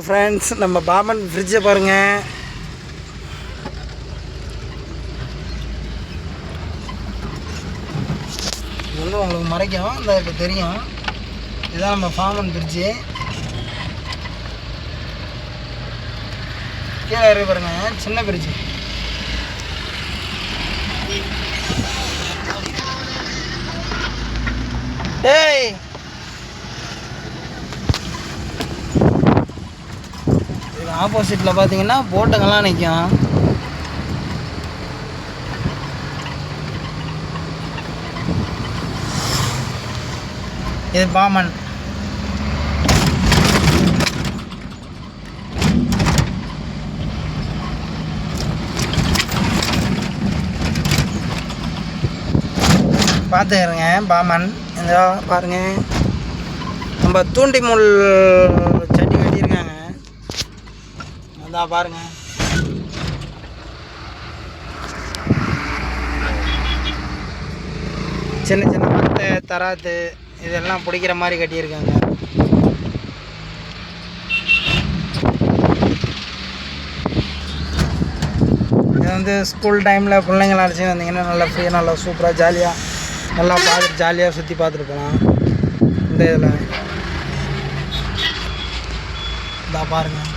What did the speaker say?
Friends, நம்ம பாமன் ஃப்ரிட்ஜை பாருங்கள். இது வந்து உங்களுக்கு மறைக்கும், இந்த இப்போ தெரியும். இதுதான் நம்ம பாமன் ஃப்ரிட்ஜு. கீழே இருக்கு பாருங்கள், சின்ன ஃப்ரிட்ஜு. ஏய், ஆப்போசிட்டில் பார்த்தீங்கன்னா போட்டுங்கள்லாம் நிற்கும். இது பாமன். பார்த்துக்கிறேங்க, பாமன். இந்த பாருங்க, நம்ம தூண்டி முள் சட்டி கட்டியிருக்காங்க. அதான் பாருங்க, சின்ன சின்ன மட்டை தராத்து இதெல்லாம் பிடிக்கிற மாதிரி கட்டியிருக்காங்க. இது வந்து ஸ்கூல் டைமில் பிள்ளைங்களை அழைச்சி வந்தீங்கன்னா நல்லா ஃப்ரீயாக, நல்லா சூப்பராக ஜாலியாக நல்லா பார்த்துட்டு ஜாலியாக சுற்றி பார்த்துட்டு போகலாம். இந்த இதில் இதான் பாருங்கள்.